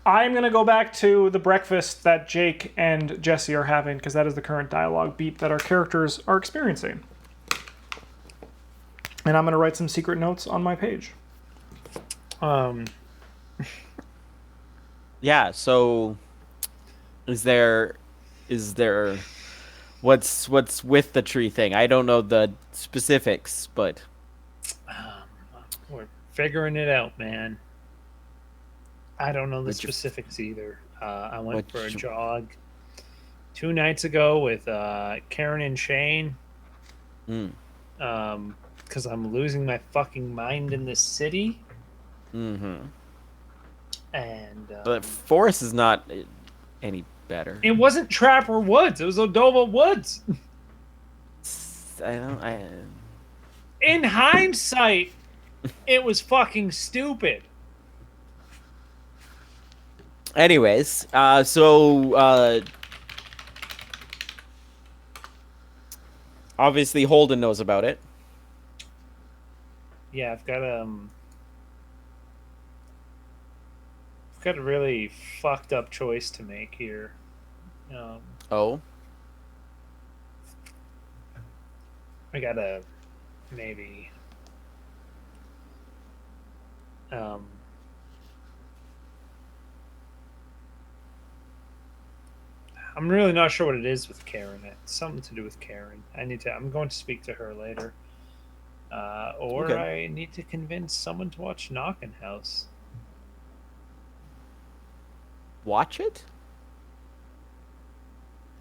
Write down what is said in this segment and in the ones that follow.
I'm going to go back to the breakfast that Jake and Jesse are having, because that is the current dialogue beat that our characters are experiencing. And I'm going to write some secret notes on my page. Yeah, so is there what's with the tree thing? I don't know the specifics, but We're figuring it out, man. I don't know the would you specifics either. I went what for a you, jog 2 nights ago with Karen and Shane mm, because I'm losing my fucking mind in this city. mm-hmm. And But forest is not any better. it wasn't Trapper Woods, it was Odova Woods. I don't In hindsight, it was fucking stupid. Anyways, obviously Holden knows about it. Yeah, I've got a really fucked up choice to make here. Um, Oh, I gotta maybe um, I'm really not sure what it is with Karen. It's something to do with Karen. I'm going to speak to her later. Or okay. I need to convince someone to watch Knockin' House. Watch it?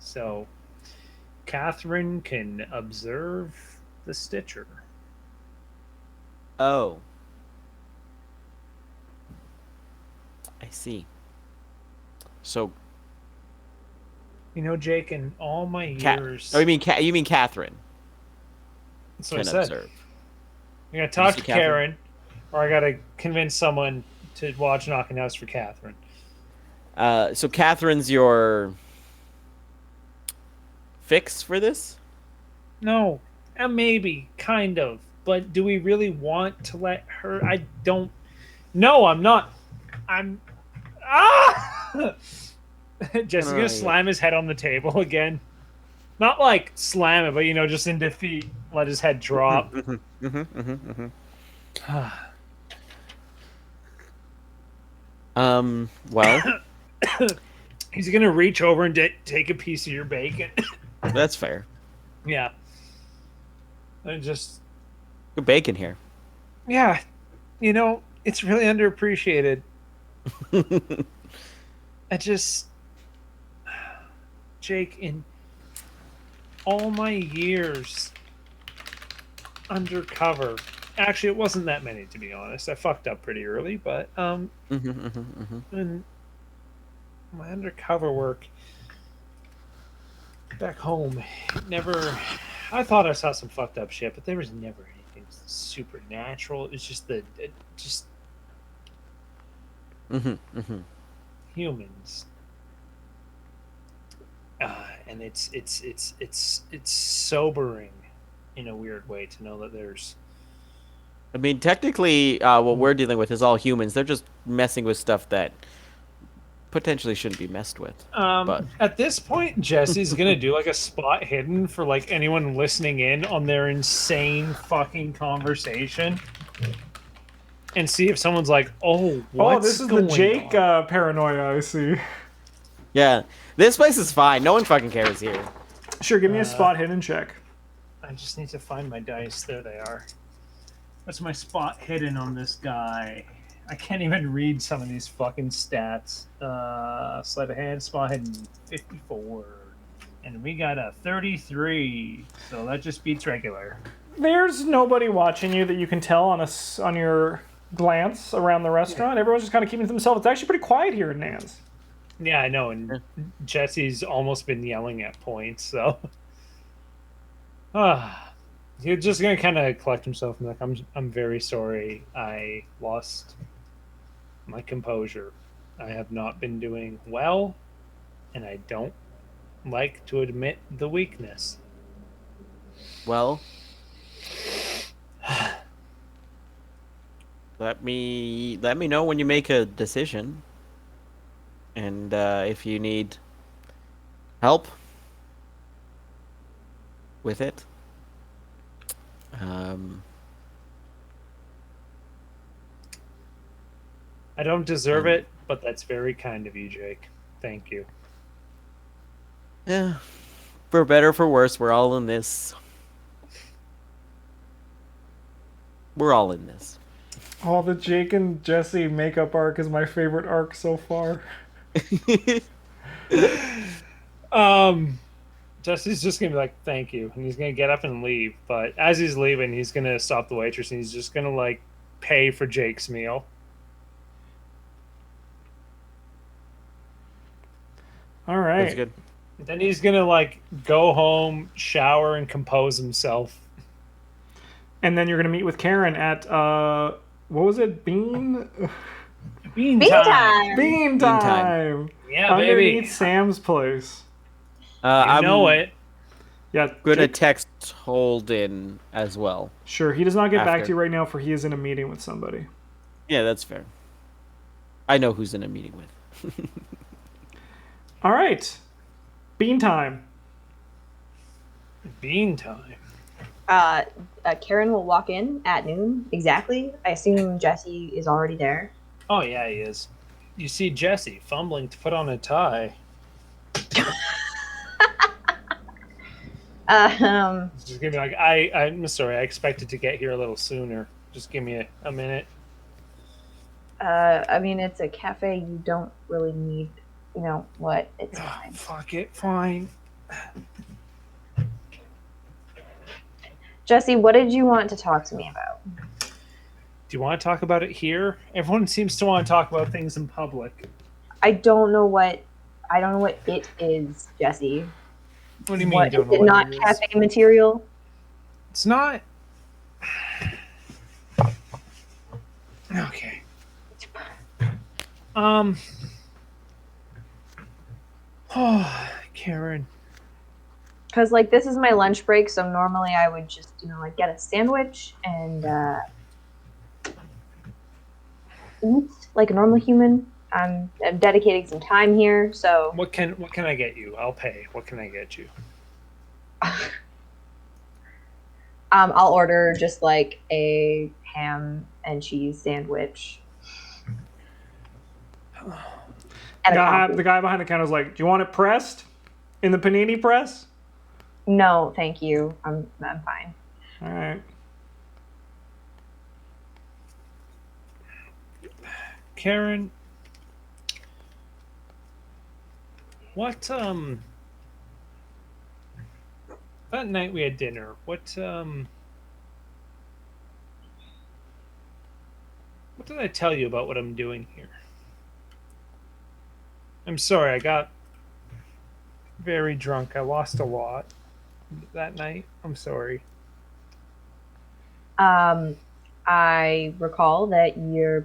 So Catherine can observe the Stitcher. Oh, I see. So, You know, Jake, in all my cat. Oh, years, you mean Catherine that's what I can said. observe. I gotta Did you talk see to Catherine? Karen, or I gotta convince someone to watch Knockin' House for Catherine. So Catherine's your fix for this? No, maybe, kind of. But do we really want to let her? I don't. No, I'm not. I'm. Ah! Jesse's gonna Right. slam his head on the table again. Not like slam it, but just in defeat, let his head Mhm, drop. mhm, mhm, mhm, mhm. Well, He's gonna reach over and take a piece of your bacon. that's fair. Yeah, and just Good bacon here. yeah, it's really underappreciated. I just Jake, in all my years undercover, actually, it wasn't that many to be honest. I fucked up pretty early, but Mhm, mhm, mhm. in my undercover work back home, never. I thought I saw some fucked up shit, but there was never anything supernatural. It's just just Mhm, mhm. humans, and it's sobering in a weird way to know that there's. I mean, technically, what we're dealing with is all humans. They're just messing with stuff that potentially shouldn't be messed with. But At this point, Jesse's gonna do like a spot hidden for like anyone listening in on their insane fucking conversation, and see if someone's like, "Oh, Oh, what's this is the going Jake on?" paranoia, I see. yeah, this place is fine. No one fucking cares here. Sure, give me a Uh, spot hidden check. I just need to find my dice. There they are. What's my spot hidden on this guy? I can't even read some of these fucking stats. Sleight of hand, spot hidden 54. And we got a 33. So that just beats regular. There's nobody watching you that you can tell on your glance around the restaurant. Everyone's just kind of keeping to themselves. It's actually pretty quiet here at Nan's. Yeah, I know. And Jesse's almost been yelling at points. So he's just going to kind of collect himself and be like, I'm very sorry. I lost my composure. I have not been doing well, and I don't like to admit the weakness. Well, let me know when you make a decision. And if you need help with it, I don't deserve it, but that's very kind of you, Jake. Thank you. yeah, for better or for worse, we're all in this. We're all in this. Oh, the Jake and Jesse makeup arc is my favorite arc so far. Jesse's just gonna be like, "Thank you," and he's gonna get up and leave. But as he's leaving, he's gonna stop the waitress and he's just gonna like pay for Jake's meal. All right. That's good. Then he's gonna like go home, shower, and compose himself. And then you're gonna meet with Karen at what was it? Bean Bean Bean time. time. Bean time. time. Yeah, Underneath baby. Sam's place. You I'm know it. Yeah. gonna Jake- text Holden as well. Sure. He does not get back After. to you right now, for he is in a meeting with somebody. Yeah, that's fair. I know who's in a meeting with. All right. Bean time. Bean time. Karen will walk in at noon exactly. I assume Jesse is already there. Oh yeah, he is. You see Jesse fumbling to put on a tie. He's just gonna be like, I'm sorry, I expected to get here a little sooner. Just give me a minute. I mean, it's a cafe. You don't really need, you know what? It's Oh, fine. fuck it, fine. Jesse, what did you want to talk to me about? Do you want to talk about it here? Everyone seems to want to talk about things in public. I don't know what it is, Jesse. What do you mean? What, you is don't know it what not it is? cafe material? It's not. Okay. Oh, Karen. Because like this is my lunch break, so normally I would just like get a sandwich and eat like a normal human. I'm dedicating some time here, so What can I get you? I'll pay. What can I get you? I'll order just like a ham and cheese sandwich. And a coffee. The guy behind the counter is like, "Do you want it pressed in the panini press?" No, thank you. I'm fine. All right. Karen, what that night we had dinner, what did I tell you about what I'm doing here? I'm sorry, I got very drunk. I lost a lot that night. I'm sorry. I recall that you're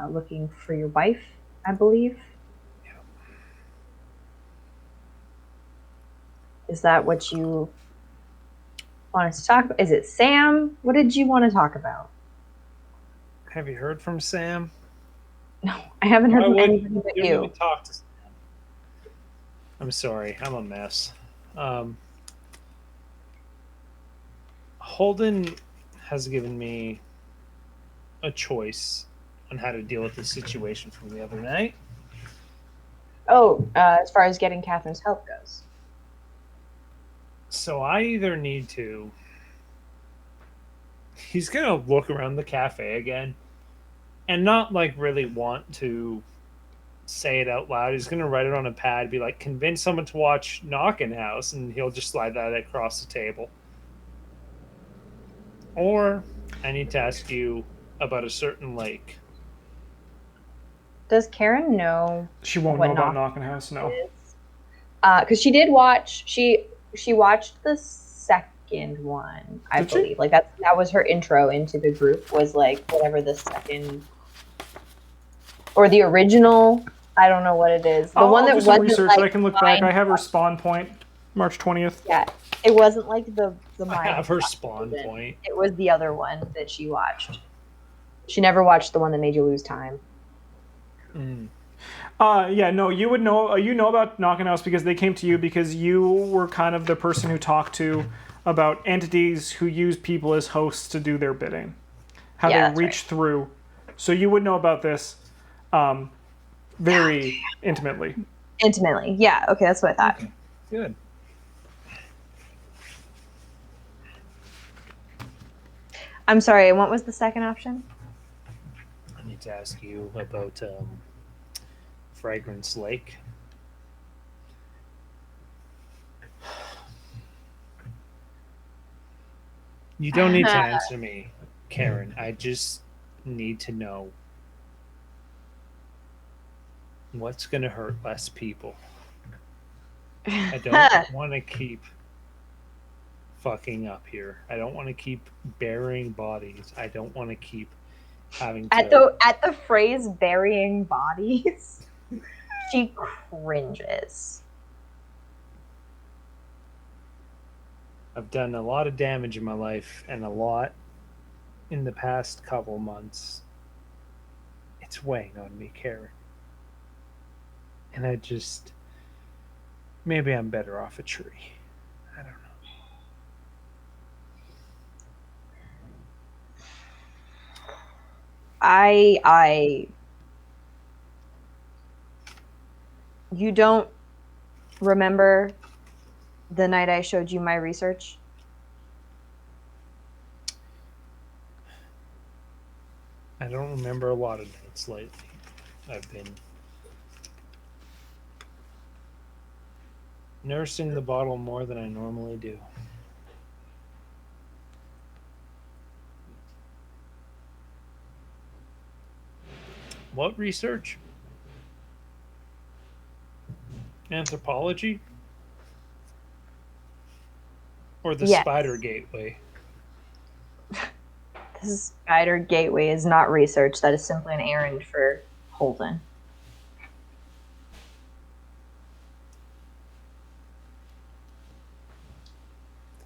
looking for your wife, I believe. Yeah. Is that what you wanted to talk about? Is it Sam? What did you want to talk about? Have you heard from Sam? No, I haven't heard Why from would anybody but you didn't you. even talk to Sam? I'm sorry, I'm a mess. Holden has given me a choice on how to deal with the situation from the other night. Oh, as far as getting Catherine's help goes. So I either need to. He's gonna look around the cafe again and not like really want to say it out loud. He's gonna write it on a pad, be like, convince someone to watch Knockin' House, and he'll just slide that across the table. Or I need to ask you about a certain lake. Does Karen know She won't what know about Knockin' House. No. is? Because she did watch. She watched the second one, I Did she? believe. Like that was her intro into the group. Was like whatever the second or the original. I don't know what it is. The one that I'll do some wasn't research. like I can look back. mine- I have her spawn point, March 20th. Yeah, it wasn't like the I mine. have her spawn point. It was the other one that she watched. She never watched the one that made you lose time. Yeah, no, you would know. You know about Knocking House because they came to you because you were kind of the person who talked to about entities who use people as hosts to do their bidding, how Yeah, they that's reach through. So you would know about this very intimately. Intimately. Yeah, okay, that's what I thought. Okay, good. I'm sorry, what was the second option? I need to ask you about Fragrance Lake. You don't need to answer me, Karen. I just need to know what's going to hurt less people. I don't want to keep fucking up here. I don't want to keep burying bodies. I don't want to keep having to. At the phrase burying bodies, she cringes. I've done a lot of damage in my life and a lot in the past couple months. It's weighing on me, Karen. And I just. Maybe I'm better off a tree. I don't know. I you don't remember the night I showed you my research? I don't remember a lot of nights lately. I've been nursing the bottle more than I normally do. What research? Anthropology? Or the Yes. Spider Gateway? This Spider Gateway is not research. That is simply an errand for Holden.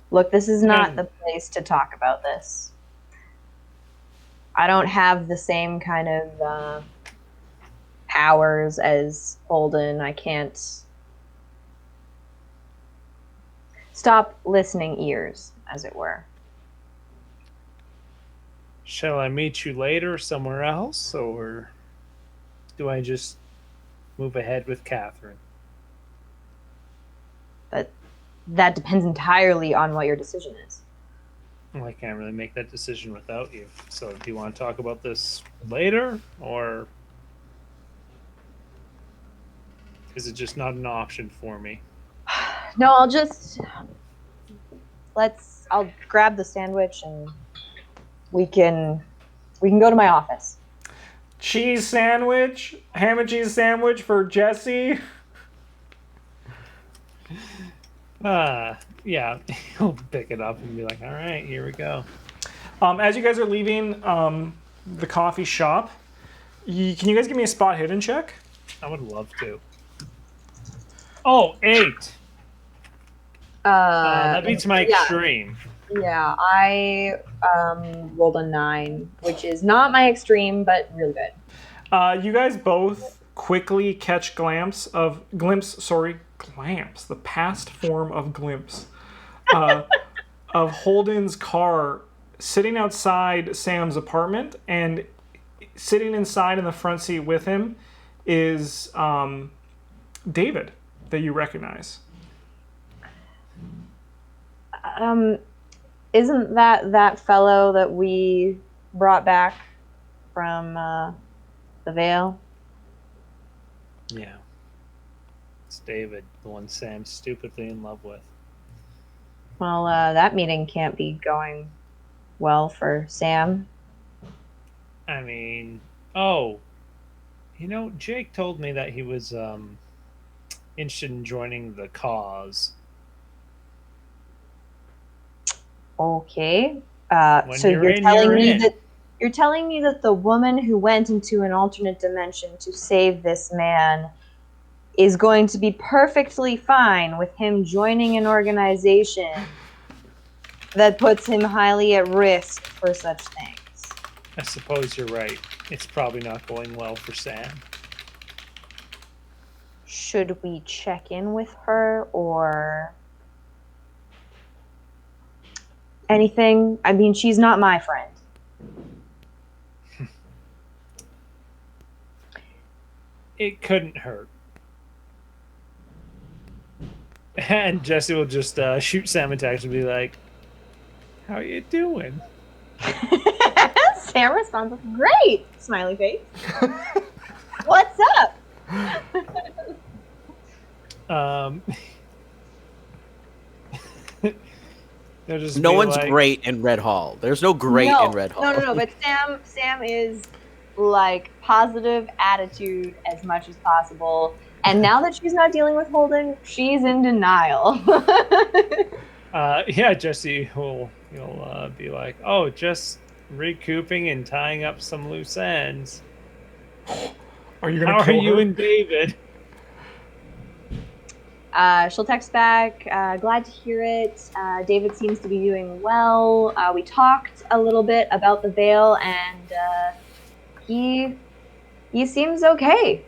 Look, this is not the place to talk about this. I don't have the same kind of powers as Holden. I can't stop listening ears, as it were. Shall I meet you later somewhere else, or do I just move ahead with Catherine? That depends entirely on what your decision is. Well, I can't really make that decision without you. So, do you want to talk about this later, or is it just not an option for me? No, I'll grab the sandwich and we can go to my office. Cheese sandwich, ham and cheese sandwich for Jesse. Yeah, he'll pick it up and be like, all right, here we go. As you guys are leaving the coffee shop, can you guys give me a spot hidden check? I would love to. Oh, 8. That beats my extreme. Yeah, I rolled a 9, which is not my extreme, but real good. You guys both quickly catch glimpse, the past form of glimpse, of Holden's car sitting outside Sam's apartment, and sitting inside in the front seat with him is David, that you recognize. Isn't that fellow that we brought back from the Vale? Yeah. It's David, the one Sam's stupidly in love with. Well, that meeting can't be going well for Sam. I mean, Jake told me that he was interested in joining the cause. Okay. When So you're telling me that the woman who went into an alternate dimension to save this man is going to be perfectly fine with him joining an organization that puts him highly at risk for such things. I suppose you're right. It's probably not going well for Sam. should we check in with her or anything? I mean, she's not my friend. It couldn't hurt. And Jesse will just shoot Sam a text and be like, "How are you doing?" Sam responds with, "Great!" Smiley face. What's up? They'll just No be one's like, great in Red Hall. There's no great in Red Hall. No. But Sam is like positive attitude as much as possible. And now that she's not dealing with Holden, she's in denial. Yeah, Jesse will be like, "Oh, just recouping and tying up some loose ends. Are you gonna How are kill you her? and David?" She'll text back, glad to hear it. David seems to be doing well. We talked a little bit about the veil, and he seems okay.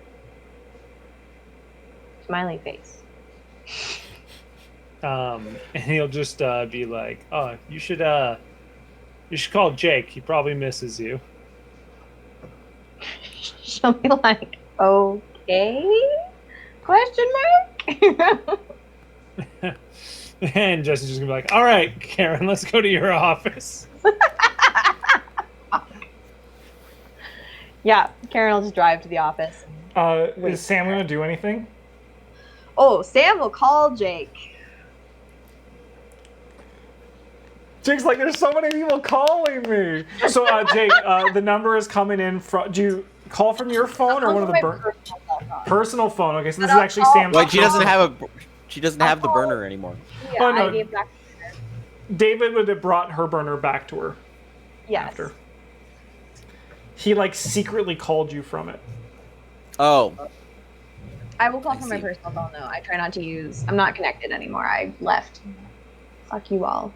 Smiley face. And he'll just be like, "Oh, you should call Jake. He probably misses you." She'll be like, okay? Question mark? And Jesse's just gonna be like, "All right, Karen, let's go to your office." Yeah, Karen will just drive to the office. Is Sam gonna do anything? Oh, Sam will call Jake. Jake's like, there's so many people calling me. So, Jake, the number is coming in from. Do you call from your phone or one of the personal phone? Okay, so this is actually Sam's. Like she doesn't have the burner anymore. Yeah, Oh, no. I gave back to her. David would have brought her burner back to her Yes. after. He like secretly called you from it. Oh, I will call from my see. personal phone though. I try not to use. I'm not connected anymore. I left. Fuck you all.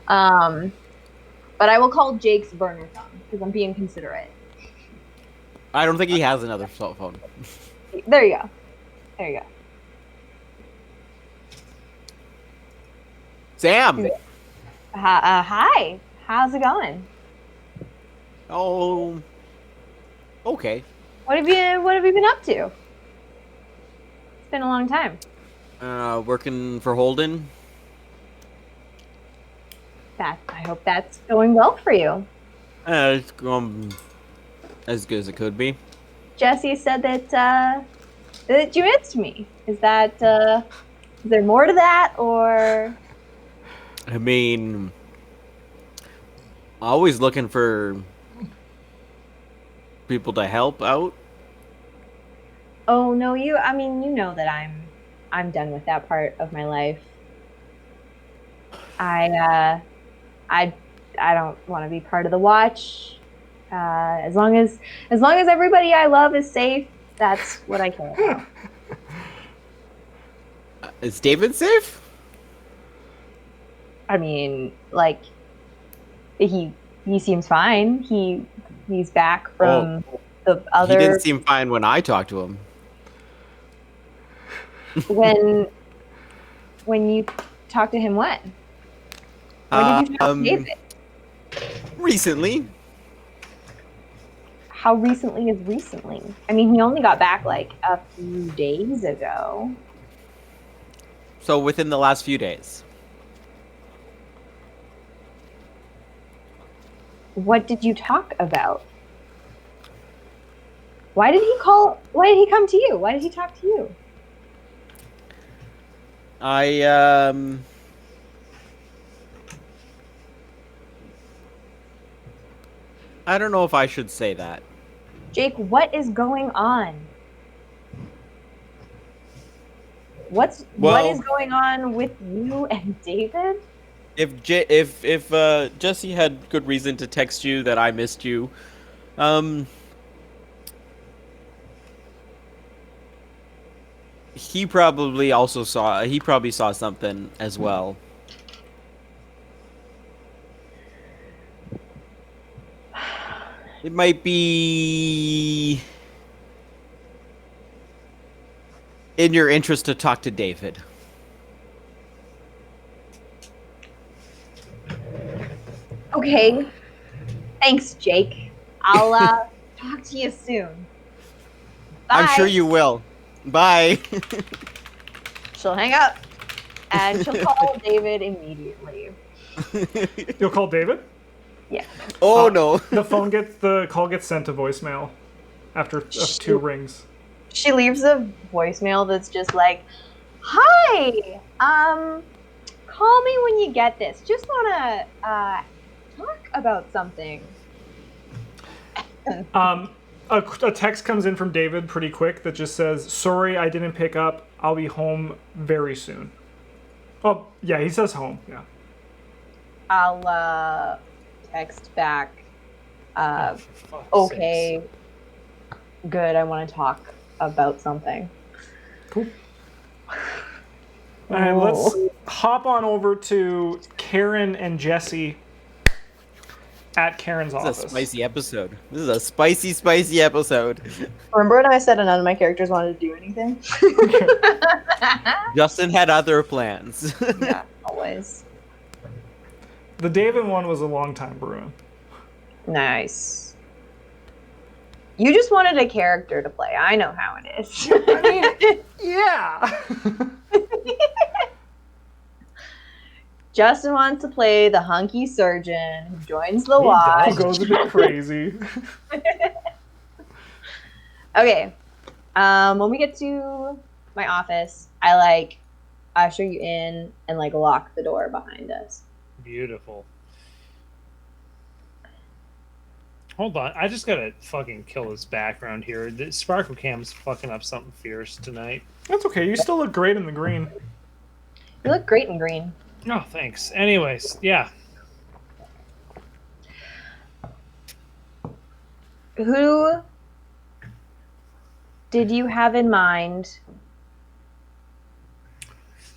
But I will call Jake's burner phone because I'm being considerate. I don't think he has another cell phone. There you go. There you go. Sam. Hi. How's it going? Oh. Okay. What have you been up to? It's been a long time. Working for Holden. I hope that's going well for you. It's going as good as it could be. Jesse said that you missed me. Is there more to that, or? I mean, always looking for people to help out. Oh no, you know that I'm done with that part of my life. I don't want to be part of the watch. As long as everybody I love is safe, that's what I care about. Is David safe? I mean, like he seems fine. He's back from the other. He didn't seem fine when I talked to him. when you talked to him, when did you talk to David? Recently. How recently is recently? I mean, he only got back like a few days ago. So within the last few days. What did you talk about? Why did he come to you? Why did he talk to you? I don't know if I should say that. Jake, what is going on? What is going on with you and David? If Jesse had good reason to text you that I missed you, he probably saw something as well. It might be in your interest to talk to David. Okay. Thanks, Jake. I'll talk to you soon. Bye. I'm sure you will. Bye. She'll hang up, and she'll call David immediately. You'll call David? Yeah. Oh no. The call gets sent to voicemail after 2 rings. She leaves a voicemail that's just like, "Hi, call me when you get this. Just wanna talk about something." A text comes in from David pretty quick that just says, "Sorry, I didn't pick up. I'll be home very soon." Oh, yeah, he says home. Yeah. I'll text back. For fuck's Okay, sakes. good. I want to talk about something. Cool. All right, let's hop on over to Karen and Jesse at Karen's This is office. a spicy episode. This is a spicy, spicy episode. Remember when I said none of my characters wanted to do anything? Justin had other plans. Yeah, always. The David one was a long time brewing. Nice. You just wanted a character to play. I know how it is. Yeah. Justin wants to play the hunky surgeon who joins the Who watch. Who goes a bit crazy. Okay. When we get to my office, I usher you in and lock the door behind us. Beautiful. Hold on, I just gotta fucking kill this background here. The Sparkle Cam's fucking up something fierce tonight. That's okay. You still look great in the green. You look great in green. Oh, thanks. Anyways, yeah. Who did you have in mind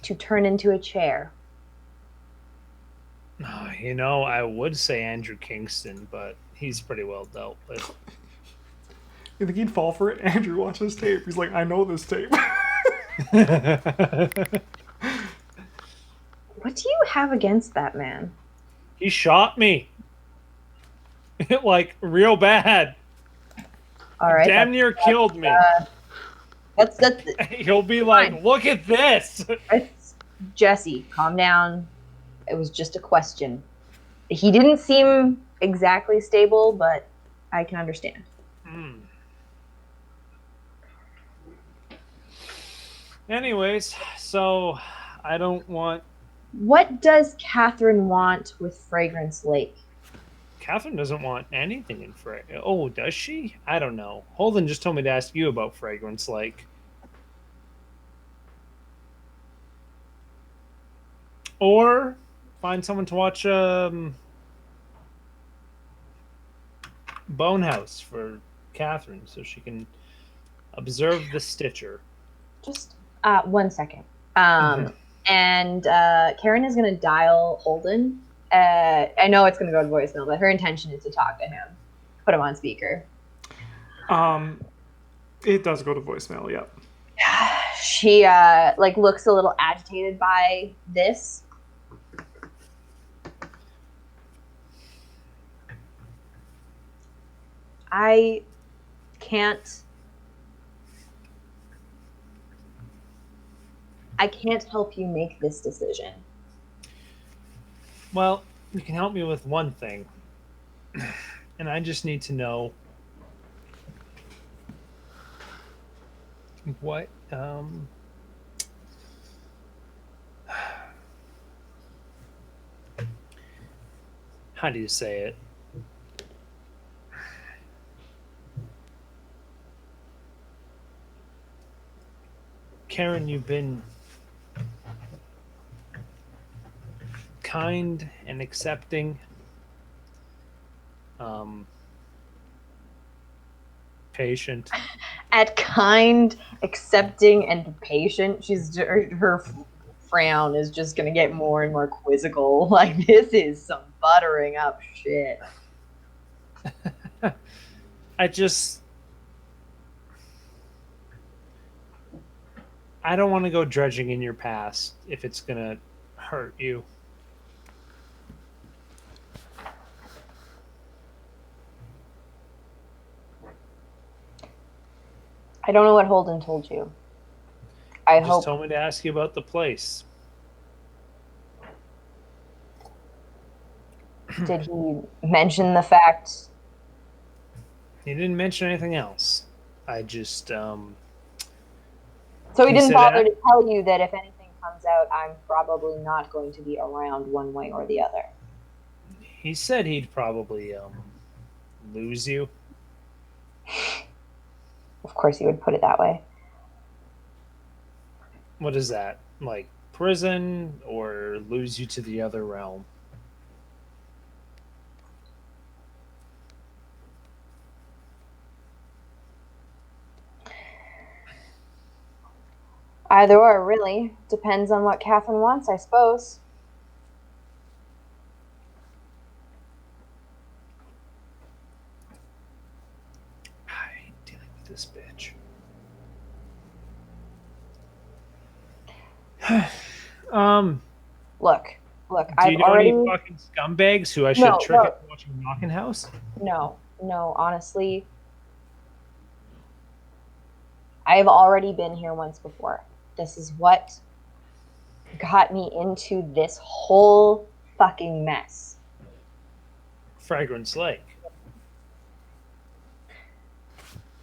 to turn into a chair? You know, I would say Andrew Kingston, but he's pretty well dealt with. You think he'd fall for it? Andrew watches tape. He's like, I know this tape. What do you have against that man? He shot me. Like, real bad. All right. Damn near killed me. That's He'll be like, fine. look at this. It's Jesse, calm down. It was just a question. He didn't seem exactly stable, but I can understand. Anyways, so I don't want... What does Catherine want with Fragrance Lake? Catherine doesn't want anything in Oh, does she? I don't know. Holden just told me to ask you about Fragrance Lake. Or find someone to watch Bonehouse for Catherine so she can observe the Stitcher. Just 1 second. And Karen is going to dial Holden. I know it's going to go to voicemail, but her intention is to talk to him. Put him on speaker. It does go to voicemail, yep. She looks a little agitated by this. I can't help you make this decision. Well, you can help me with one thing. And I just need to know what how do you say it? Karen, you've been kind and accepting, patient. At kind, accepting, and patient, her frown is just gonna get more and more quizzical. Like, this is some buttering up shit. I don't want to go dredging in your past if it's gonna hurt you. I don't know what Holden told you. I Just hope. told me to ask you about the place. Did he mention the fact? He didn't mention anything else. I just So he He didn't said bother that- to tell you that if anything comes out, I'm probably not going to be around one way or the other. he said he'd probably lose you. Of course, he would put it that way. What is that? Like prison or lose you to the other realm? Either or, really. Depends on what Catherine wants, I suppose. I hate dealing with this bitch. Look, Do I've you know already. any fucking scumbags who I should No, trick no. into watching Knockin' House? No, honestly. I have already been here once before. This is what got me into this whole fucking mess. Fragrance Lake.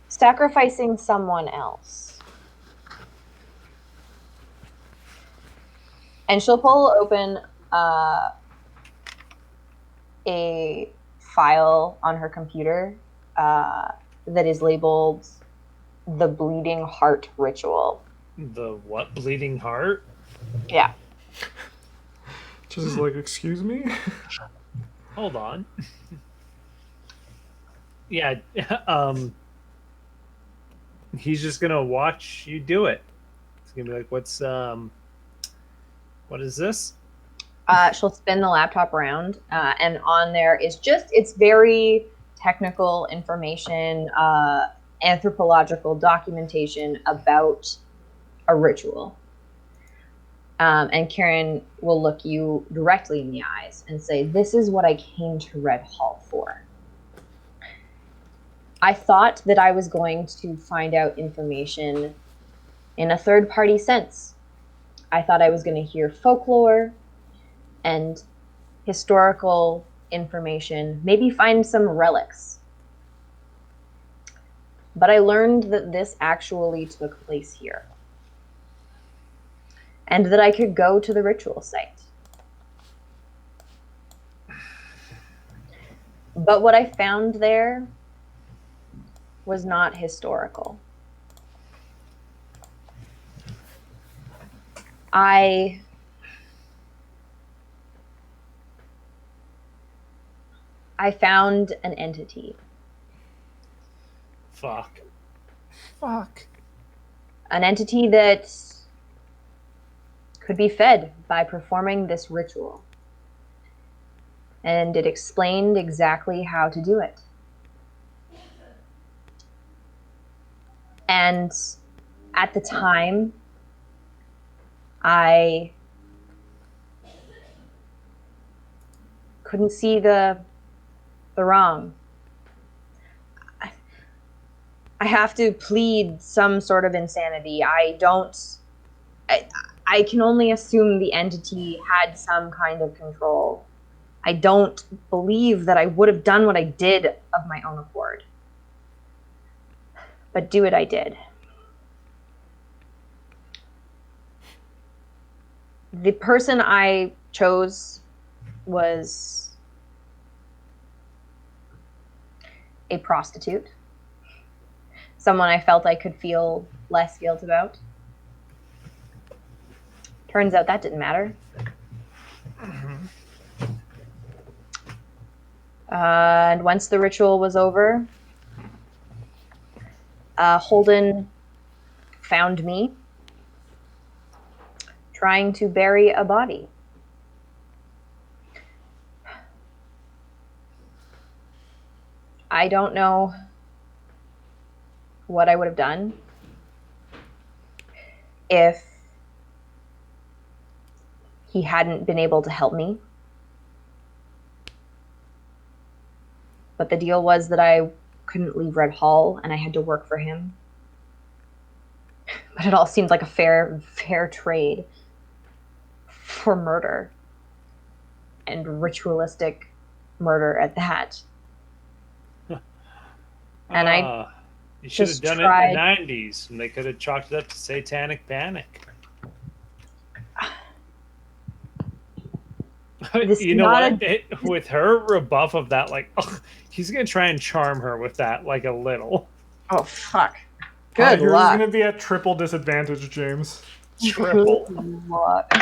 Sacrificing someone else. And she'll pull open a file on her computer that is labeled the Bleeding Heart Ritual. The what? Bleeding Heart? Yeah. Just like, excuse me? Hold on. Yeah, he's just gonna watch you do it. He's gonna be like, what is this? She'll spin the laptop around, and on there is it's very technical information, anthropological documentation about a ritual. And Karen will look you directly in the eyes and say, "This is what I came to Red Hall for. I thought that I was going to find out information in a third-party sense. I thought I was going to hear folklore and historical information, maybe find some relics. But I learned that this actually took place here. And that I could go to the ritual site. But what I found there was not historical. I found an entity. Fuck. An entity that could be fed by performing this ritual. And it explained exactly how to do it. And at the time, I couldn't see the wrong. I have to plead some sort of insanity. I can only assume the entity had some kind of control. I don't believe that I would have done what I did of my own accord. But do it I did. The person I chose was a prostitute. Someone I felt I could feel less guilt about. Turns out that didn't matter. And once the ritual was over, Holden found me trying to bury a body. I don't know what I would have done. if he hadn't been able to help me. But the deal was that I couldn't leave Red Hall and I had to work for him. But it all seemed like a fair trade for murder. And ritualistic murder at that. And you should have just done tried- it in the 90s, and they could have chalked it up to satanic panic. This You know not what? With her rebuff of that, like, ugh, he's gonna try and charm her with that, like a little. Oh, fuck. Good Yours luck. is gonna be at triple disadvantage, James. Triple. Good luck.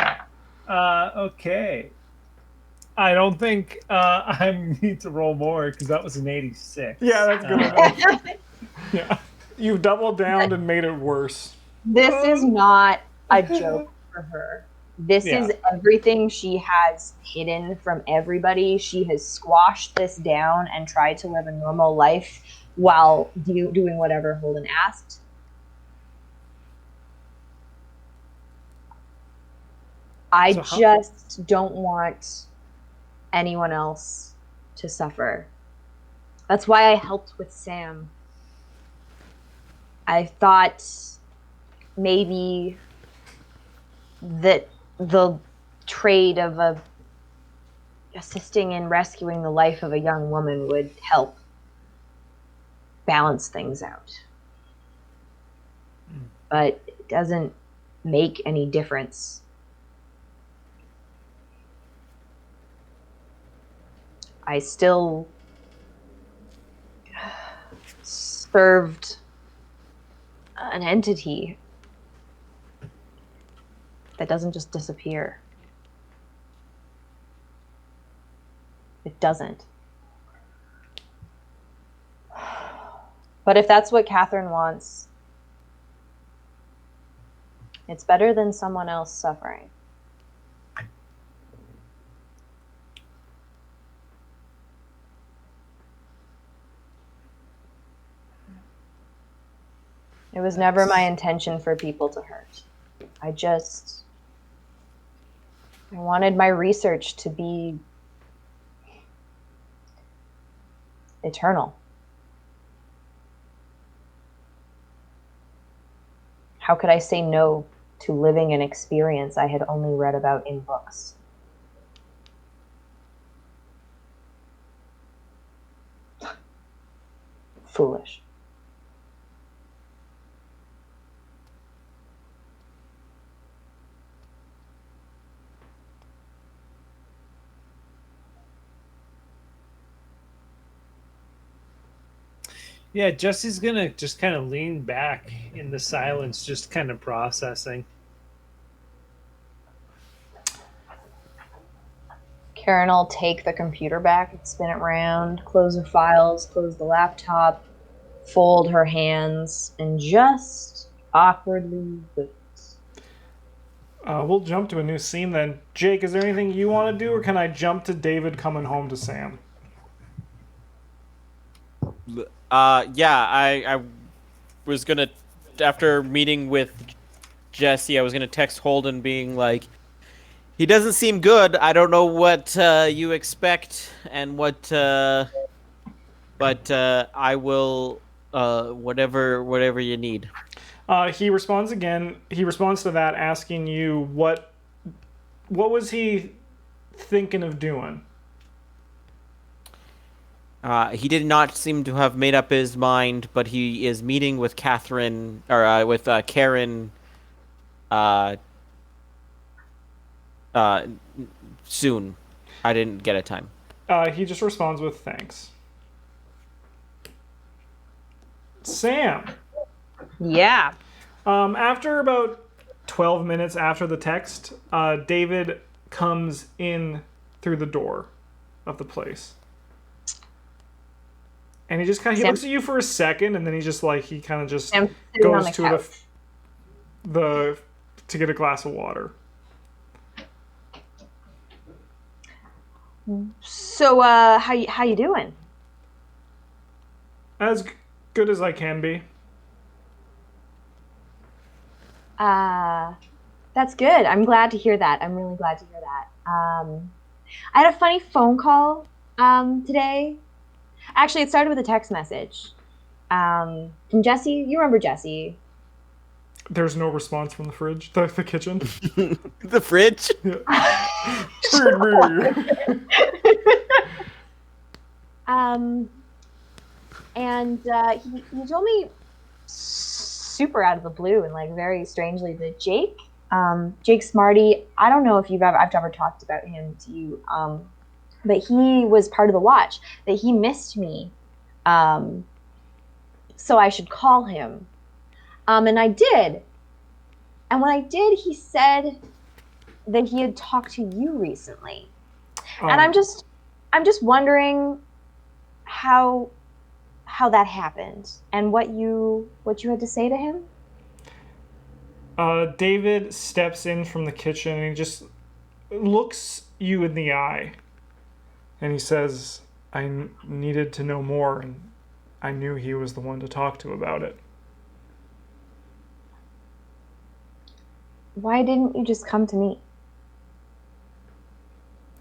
Okay. I don't think I need to roll more because that was an 86. Yeah, that's good enough. Yeah, you doubled down and made it worse. This is not a joke for her. This is everything she has hidden from everybody. She has squashed this down and tried to live a normal life while doing whatever Holden asked. I just don't want anyone else to suffer. That's why I helped with Sam. I thought maybe that the trade of assisting in rescuing the life of a young woman would help balance things out. But it doesn't make any difference. I still served an entity that doesn't just disappear. It doesn't. But if that's what Catherine wants, it's better than someone else suffering. It was never my intention for people to hurt. I wanted my research to be eternal. How could I say no to living an experience I had only read about in books? Foolish. Yeah, Jesse's gonna just kind of lean back in the silence, just kind of processing. Karen will take the computer back, spin it around, close her files, close the laptop, fold her hands, and just awkwardly wait. We'll jump to a new scene then. Jake, is there anything you want to do, or can I jump to David coming home to Sam? I was gonna, after meeting with Jesse, I was gonna text Holden being like, he doesn't seem good. I don't know what you expect and what, but I will, whatever you need. He responds again. He responds to that, asking you what was he thinking of doing? He did not seem to have made up his mind, but he is meeting with Catherine or with Karen soon. I didn't get a time. He just responds with thanks. Sam. Yeah. After about 12 minutes after the text, David comes in through the door of the place. And he just kind of, he looks at you for a second, and then he just like, he kind of just goes to to get a glass of water. So, how you doing? As good as I can be. That's good. I'm glad to hear that. I'm really glad to hear that. I had a funny phone call today. Actually, it started with a text message from Jesse. You remember Jesse? There's no response from the fridge, the kitchen. The fridge? And he told me super out of the blue and like very strangely that Jake Smarty, I don't know if I've ever talked about him to you, but he was part of the watch, that he missed me, so I should call him. And I did. And when I did, he said that he had talked to you recently. And I'm just wondering how that happened and what you had to say to him. David steps in from the kitchen and he just looks you in the eye. And he says, I needed to know more, and I knew he was the one to talk to about it. Why didn't you just come to me?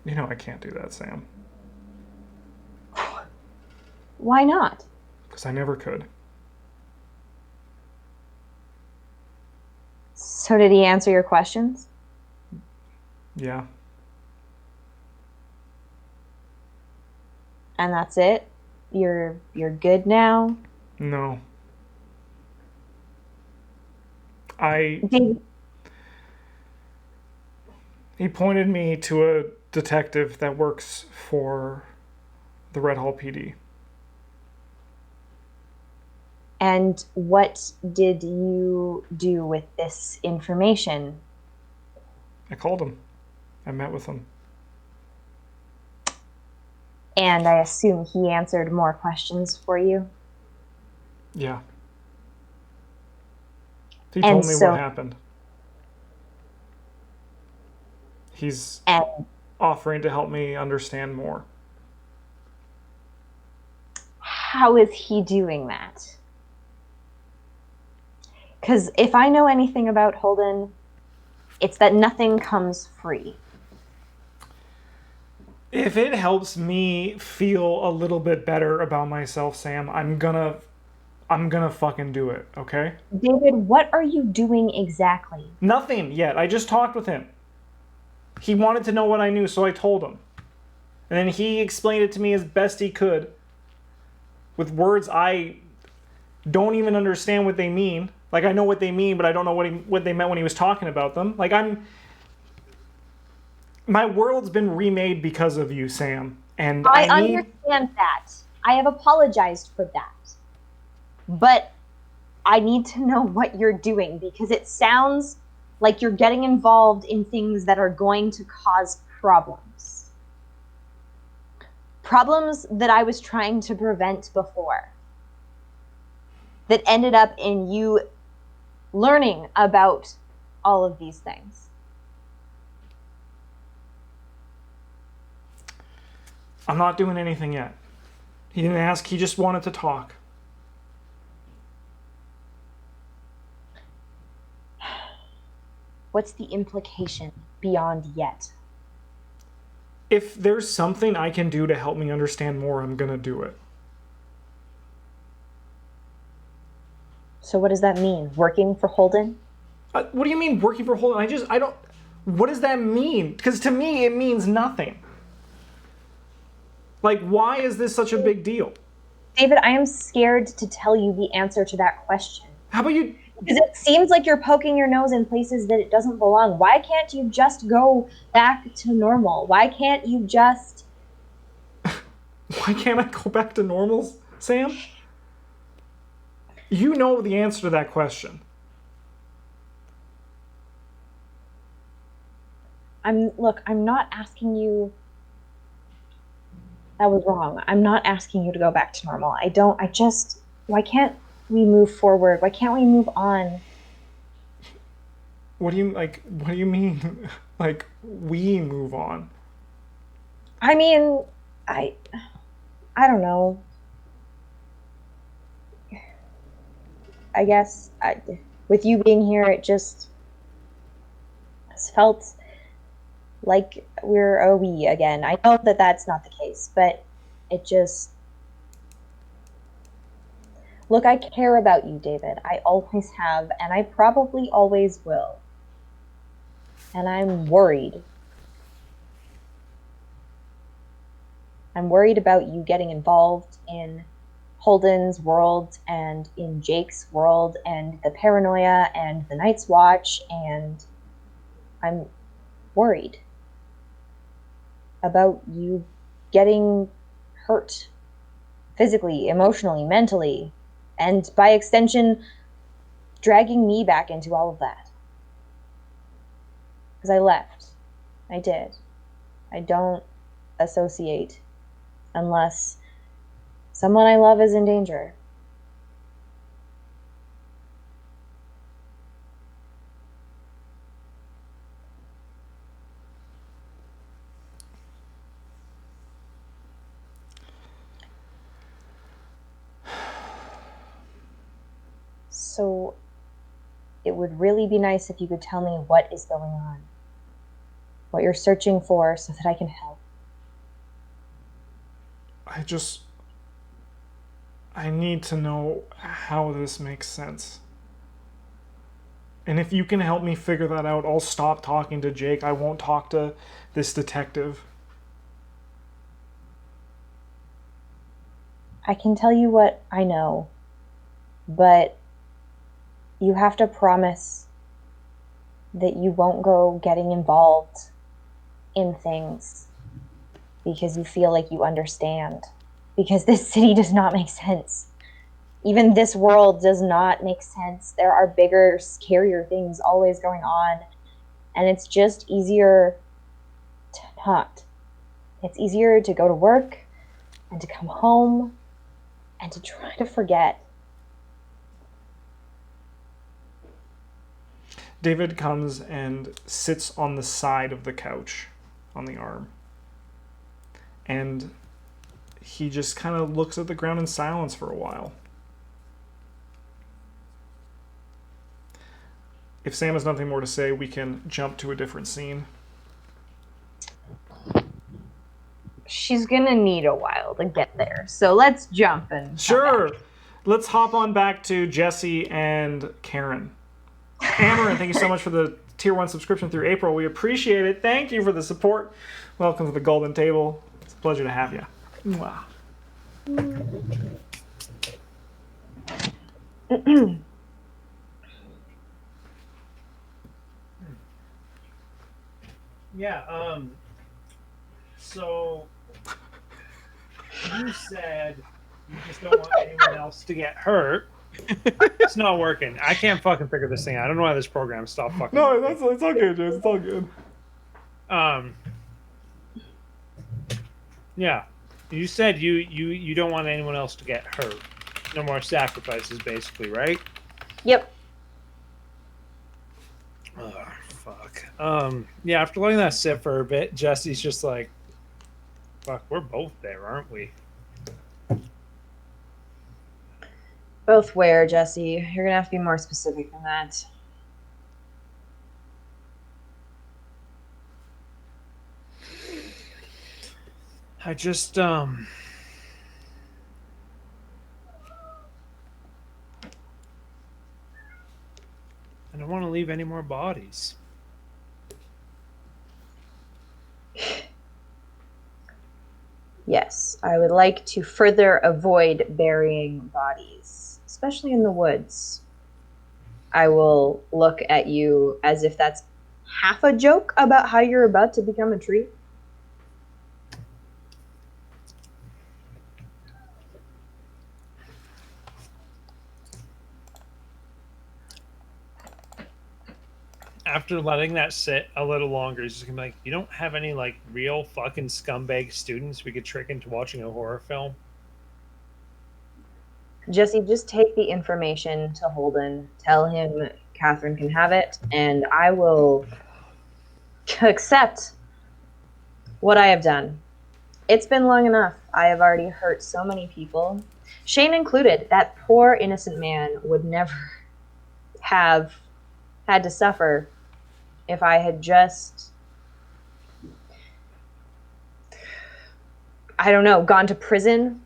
You know I can't do that, Sam. Why not? Because I never could. So did he answer your questions? Yeah. And that's it? You're good now? No. He pointed me to a detective that works for the Red Hall PD. And what did you do with this information? I called him. I met with him. And I assume he answered more questions for you? Yeah. He told me what happened. He's offering to help me understand more. How is he doing that? Because if I know anything about Holden, it's that nothing comes free. If it helps me feel a little bit better about myself, Sam, I'm gonna fucking do it, okay? David, what are you doing exactly? Nothing yet. I just talked with him. He wanted to know what I knew, so I told him. And then he explained it to me as best he could with words I don't even understand what they mean. Like, I know what they mean, but I don't know what they meant when he was talking about them. Like, my world's been remade because of you, Sam. And I understand that. I have apologized for that. But I need to know what you're doing, because it sounds like you're getting involved in things that are going to cause problems. Problems that I was trying to prevent before. That ended up in you learning about all of these things. I'm not doing anything yet. He didn't ask, he just wanted to talk. What's the implication beyond yet? If there's something I can do to help me understand more, I'm gonna do it. So what does that mean? Working for Holden? What do you mean working for Holden? I don't... What does that mean? Because to me, it means nothing. Like, why is this such a big deal? David, I am scared to tell you the answer to that question. How about you... Because it seems like you're poking your nose in places that it doesn't belong. Why can't you just go back to normal? Why can't you just... Why can't I go back to normal, Sam? You know the answer to that question. Look, I'm not asking you... That was wrong. I'm not asking you to go back to normal. Why can't we move forward? Why can't we move on? What do you mean? Like, we move on? I mean, I don't know. I guess with you being here, it just... It's felt like we're OE again. I know that that's not the case, but it just... Look, I care about you, David. I always have, and I probably always will. And I'm worried. I'm worried about you getting involved in Holden's world and in Jake's world and the paranoia and the Night's Watch, and I'm worried about you getting hurt physically, emotionally, mentally, and by extension, dragging me back into all of that. Because I left. I did. I don't associate unless someone I love is in danger. So it would really be nice if you could tell me what is going on, what you're searching for, so that I can help. I need to know how this makes sense. And if you can help me figure that out, I'll stop talking to Jake. I won't talk to this detective. I can tell you what I know, but you have to promise that you won't go getting involved in things because you feel like you understand. Because this city does not make sense. Even this world does not make sense. There are bigger, scarier things always going on. And it's just easier to not. It's easier to go to work and to come home and to try to forget. David comes and sits on the side of the couch, on the arm. And he just kind of looks at the ground in silence for a while. If Sam has nothing more to say, we can jump to a different scene. She's gonna need a while to get there, so let's jump and... Sure! Let's hop on back to Jesse and Karen. Amarin, thank you so much for the Tier 1 subscription through April. We appreciate it. Thank you for the support. Welcome to the Golden Table. It's a pleasure to have you. Wow. Yeah, so you said you just don't want anyone else to get hurt. It's not working. I can't fucking figure this thing out. I don't know why this program stopped fucking. No, it's all good, James. It's all good. Yeah. You said you don't want anyone else to get hurt. No more sacrifices, basically, right? Yep. Oh, fuck. Yeah, after letting that sit for a bit, Jesse's just like, fuck, we're both there, aren't we? Both where, Jesse? You're gonna have to be more specific than that. I just, I don't want to leave any more bodies. Yes, I would like to further avoid burying bodies, especially in the woods. I will look at you as if that's half a joke about how you're about to become a tree. After letting that sit a little longer, he's just gonna be like, you don't have any, like, real fucking scumbag students we could trick into watching a horror film? Jesse, just take the information to Holden. Tell him Catherine can have it, and I will accept what I have done. It's been long enough. I have already hurt so many people. Shane included. That poor innocent man would never have had to suffer if I had just, I don't know, gone to prison,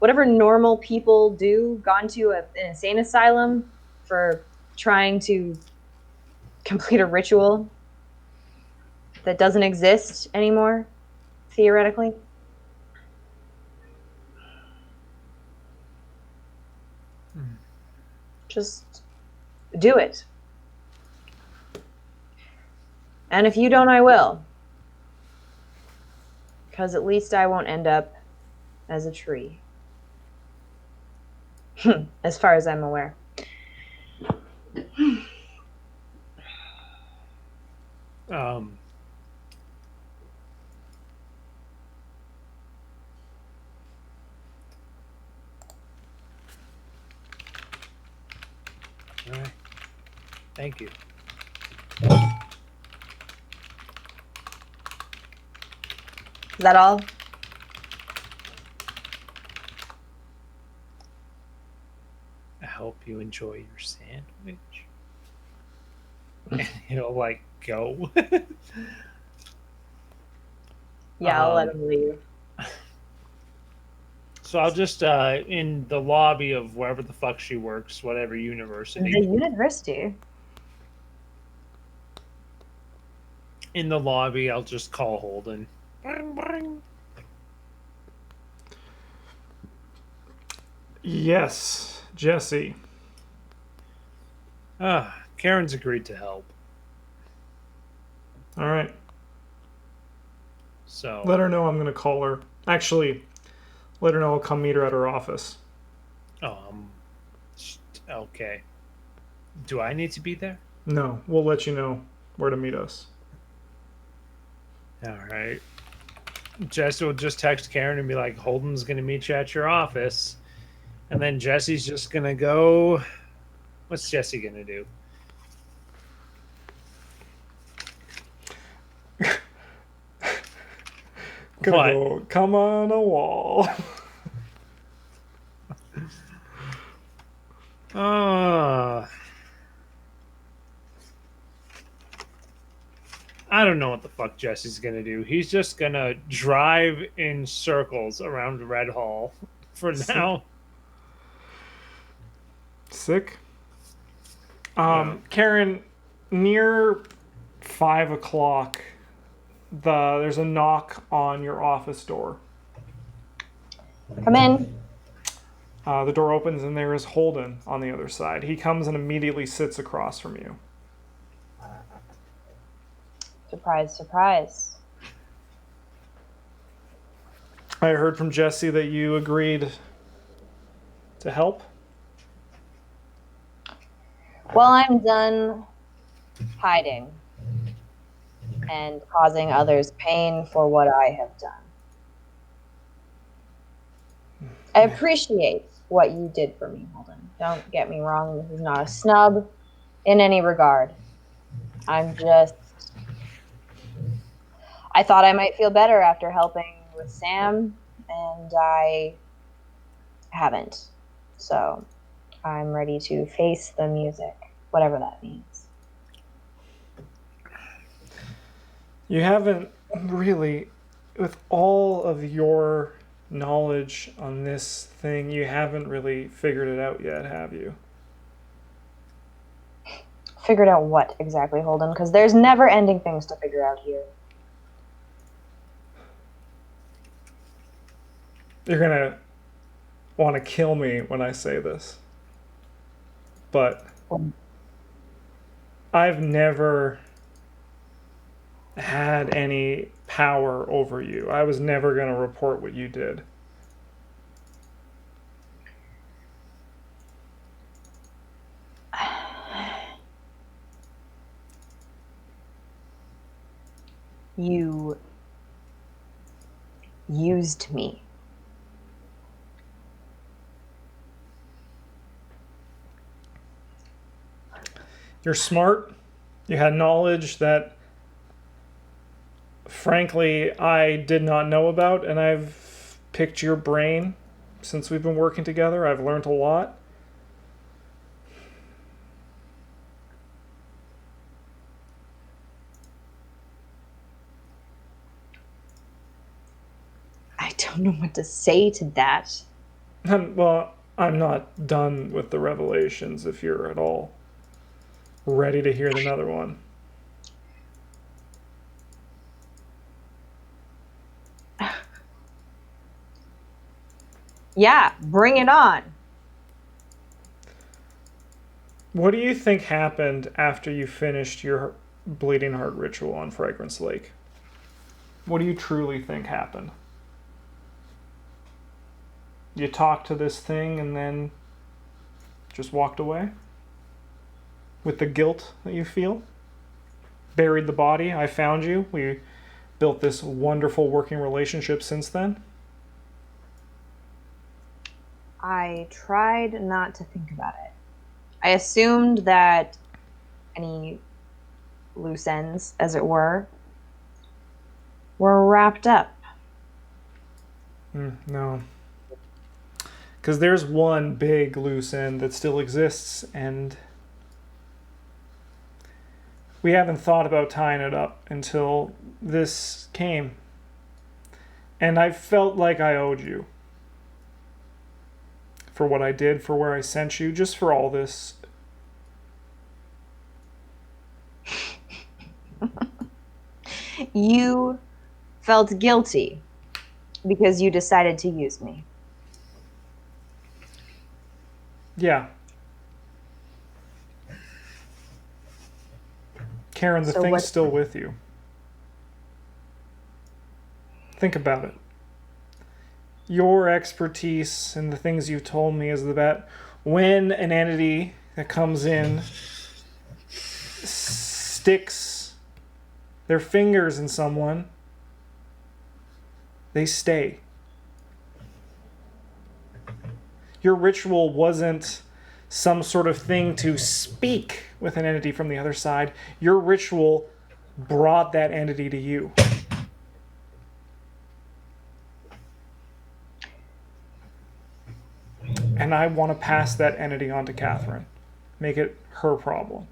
whatever normal people do, gone to an insane asylum for trying to complete a ritual that doesn't exist anymore, theoretically. Just do it. And if you don't, I will. Because at least I won't end up as a tree. As far as I'm aware. All right. Thank you. Is that all? I hope you enjoy your sandwich. And he'll like go. Yeah, I'll let him leave. So I'll just in the lobby of wherever the fuck she works, whatever The university. university. In the lobby, I'll just call Holden. Bang, bang. Yes, Jesse. Karen's agreed to help. All right. So Let her know I'm going to call her. Actually, let her know I'll come meet her at her office. Okay. Do I need to be there? No, we'll let you know where to meet us. All right. Jesse will just text Karen and be like, Holden's going to meet you at your office. And then Jesse's just going to go. What's Jesse going to do? Gonna go, come on a wall. I don't know what the fuck Jesse's gonna do. He's just gonna drive in circles around Red Hall for now. Sick. Yeah. Karen, near 5 o'clock, there's a knock on your office door. Come in. The door opens and there is Holden on the other side. He comes and immediately sits across from you. Surprise, surprise. I heard from Jesse that you agreed to help. Well, I'm done hiding and causing others pain for what I have done. I appreciate what you did for me, Holden. Don't get me wrong, this is not a snub in any regard. I thought I might feel better after helping with Sam, and I haven't. So I'm ready to face the music, whatever that means. You haven't really, with all of your knowledge on this thing, you haven't really figured it out yet, have you? Figured out what exactly, Holden? Because there's never ending things to figure out here. You're gonna want to kill me when I say this. But I've never had any power over you. I was never going to report what you did. You used me. You're smart. You had knowledge that, frankly, I did not know about, and I've picked your brain since we've been working together. I've learned a lot. don't know what to say to that. Well, I'm not done with the revelations if you're at all ready to hear another one. Yeah, bring it on. What do you think happened after you finished your Bleeding Heart ritual on Fragrance Lake? What do you truly think happened? You talked to this thing and then just walked away? With the guilt that you feel? Buried the body, I found you, we built this wonderful working relationship since then? I tried not to think about it. I assumed that any loose ends, as it were wrapped up. No. Because there's one big loose end that still exists, and we haven't thought about tying it up until this came. And I felt like I owed you. For what I did, for where I sent you, just for all this. You felt guilty because you decided to use me. Yeah. Karen, the So thing's what- still with you. Think about it. Your expertise and the things you've told me is that when an entity that comes in sticks their fingers in someone, they stay. Your ritual wasn't some sort of thing to speak with an entity from the other side. Your ritual brought that entity to you. And I want to pass that entity on to Catherine. Make it her problem.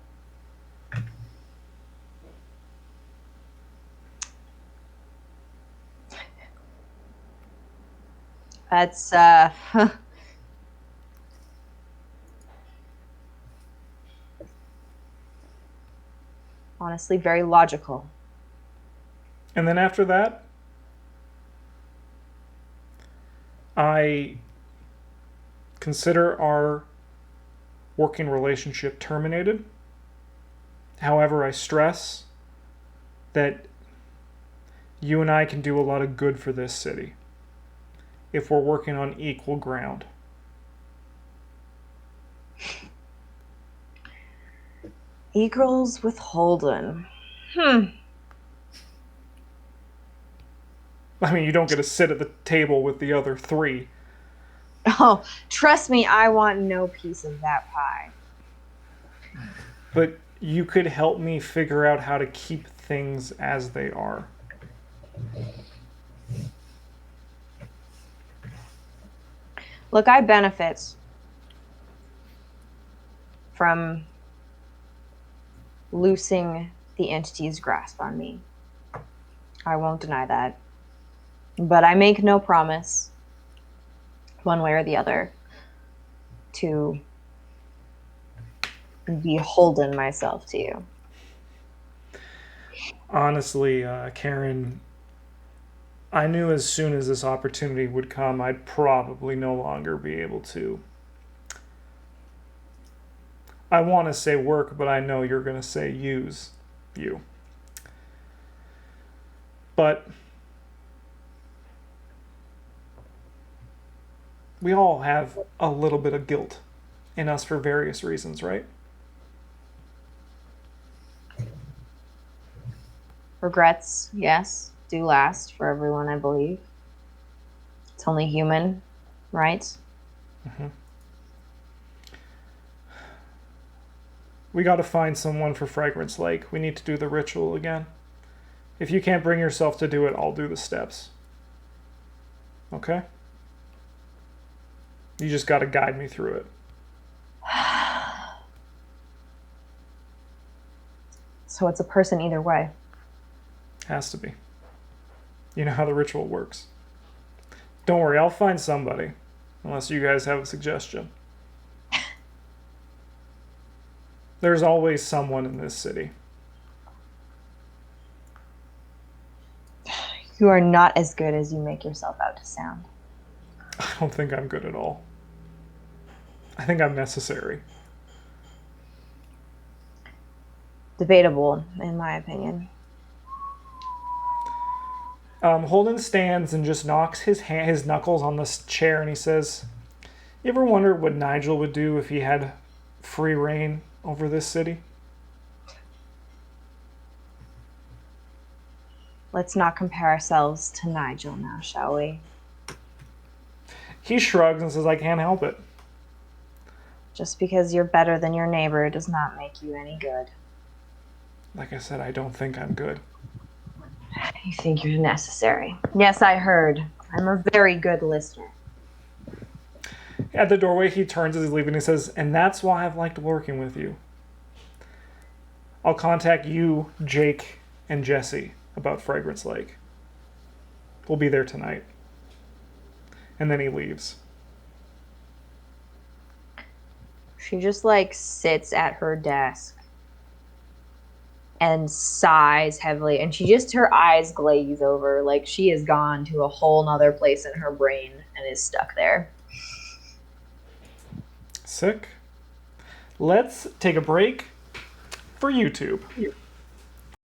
That's honestly very logical. And then after that, I consider our working relationship terminated. However, I stress that you and I can do a lot of good for this city if we're working on equal ground. Eagles with Holden. I mean, you don't get to sit at the table with the other three. Oh, trust me, I want no piece of that pie. But you could help me figure out how to keep things as they are. Look, I benefit from loosing the entity's grasp on me. I won't deny that. But I make no promise, one way or the other, to beholden myself to you. Honestly, Karen, I knew as soon as this opportunity would come, I'd probably no longer be able to. I want to say work, but I know you're going to say use you. But we all have a little bit of guilt in us for various reasons, right? Regrets, yes, do last for everyone, I believe. It's only human, right? Mm-hmm. We got to find someone for Fragrance Lake. We need to do the ritual again. If you can't bring yourself to do it, I'll do the steps. Okay? You just got to guide me through it. So it's a person either way. Has to be. You know how the ritual works. Don't worry, I'll find somebody. Unless you guys have a suggestion. There's always someone in this city. You are not as good as you make yourself out to sound. I don't think I'm good at all. I think I'm necessary. Debatable, in my opinion. Holden stands and just knocks his knuckles on this chair, and he says, "You ever wonder what Nigel would do if he had free reign over this city?" Let's not compare ourselves to Nigel now, shall we? He shrugs and says, "I can't help it." Just because you're better than your neighbor does not make you any good. Like I said, I don't think I'm good. You think you're necessary. Yes, I heard. I'm a very good listener. At the doorway, he turns as he's leaving. He says, "And that's why I've liked working with you. I'll contact you, Jake, and Jesse about Fragrance Lake. We'll be there tonight." And then he leaves. She just like sits at her desk and sighs heavily, and her eyes glaze over like she has gone to a whole nother place in her brain and is stuck there. Sick. Let's take a break for YouTube.